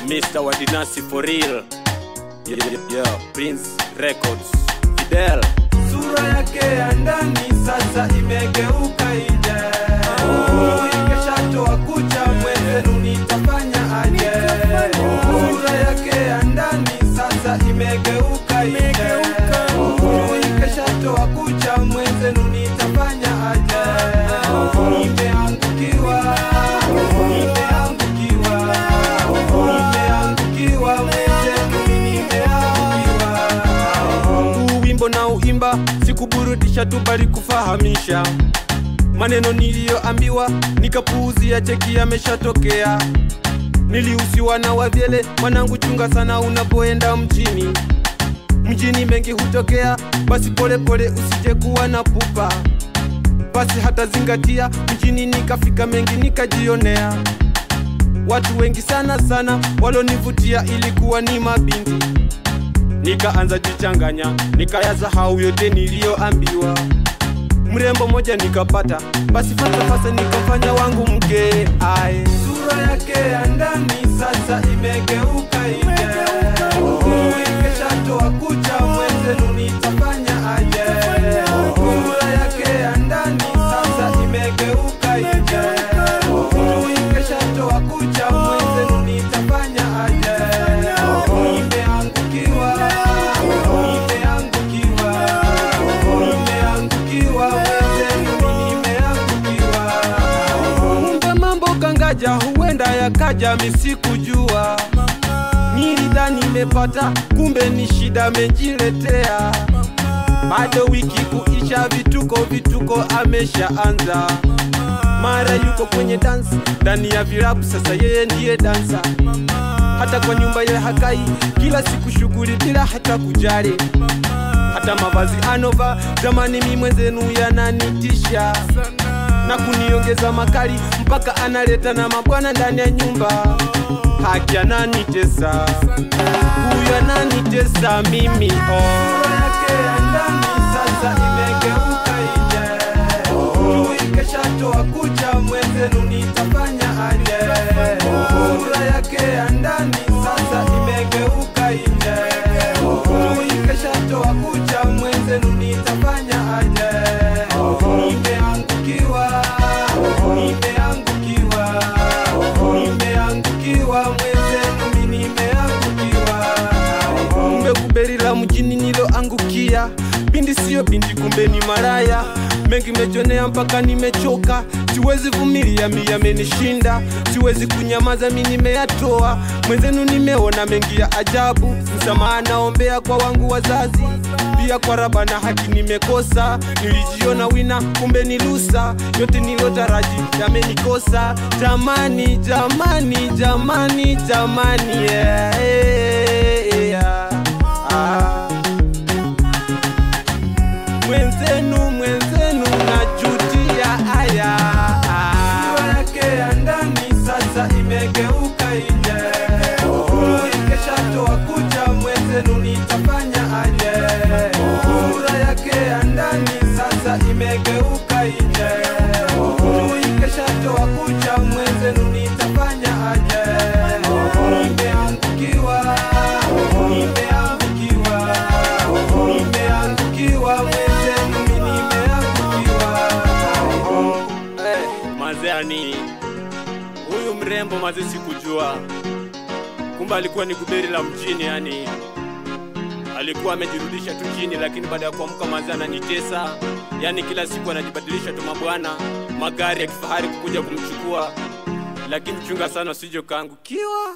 Mr. Wadinasi for real. Yeah, Prince Records. Fidel. Sura yake ya ndani sasa imegeuka ije. Ikeshatoa kucha mwenzenu nitafanya aje. Sura yake ya ndani sasa imegeuka ije. Ikeshatoa kucha mwenzenu nitafanya aje. Nimeangukiwa, na uimba sikuburudisha tu bali kufahamisha. Maneno niliyoambiwa nikapuuzia, cheki yameshatokea. Nilihusiwa na wavyele, mwanangu chunga sana unapoenda mjini. Mjini mengi hutokea, basi pole pole usije kuwa na pupa. Basi hata zingatia, mjini nikafika mengi nikajionea. Watu wengi sana walonivutia ilikuwa ni mabinti. Nikaanza jichanganya, nikayasahau yote niliyoambiwa. Mrembo moja nikapata, basi fasa nikafanya wangu mke. Sura yake ya ndani sasa imegeuka ije. Ikeshatoa kucha mwenzenu nitafanya aje. Sura yake ya ndani sasa imegeuka ije. Ikeshatoa kucha mwenzenu nitafanya aje. Huenda yakaja misikujua. Nilidhani nimepata, kumbe ni shida mejiletea. Bado wiki kuisha, vituko ameshaanza. Mara yuko kwenye dance, ndani ya vilabu sasa yeye ndiye dansa. Hata kwa nyumba ya hakai, kila siku shughuli bila hata kujali. Hata mavazi anova, jamani mimi mwenzenu yananitisha. Na kuniongeza makali, mpaka analeta na mabwana ndani ya nyumba. Haki ananitesa, huyu ananitesa mimi. Sura yake ya ndani sasa imegeuka ije. Ikeshatoa kucha mwenzenu nitafanya aje. Sura yake ya ndani sasa imegeuka ije. Ikeshatoa kucha mwenzenu nitafanya aje. Nimeangukiwa mwenzenu mimi nimeangukiwa. Kumbe kuberi la mjini niloangukia. Bindi sio bindi, kumbe ni maraya. Mengi mejonea mpaka nimechoka. Siwezi vumilia, mimi amenishinda. Siwezi kunyamaza, mimi nimeyatoa. Mwenzenu nimeona mengi ya ajabu. Msamaha naombea kwa wangu wazazi, pia kwa Raba na haki nimekosa. Nilijiona wina, kumbe ni lusa. Yote nilotaraji yamenikosa. Jamani Mwenzenu najutia haya. Sura yake ya ndani sasa imegeuka ije. Ikeshatoa kucha mwenzenu nitafanya aje. Sura yake ya ndani sasa imegeuka ije. Ikeshatoa kucha mwenzenu nitafanya aje. Nimeangukiwa mwenzenu mimi nimeangukiwa. Mazani huyu mrembo maze sikujua. Kumbe alikuwa ni guberi la mjini yani. Alikuwa amejirudisha tu chini, lakini baada ya kuamka maze ananitesa. Yani kila siku anajibadilisha tu mabwana, magari ya kifahari kukuja kumchukua. Lakini chunga sana usije kaangukiwa.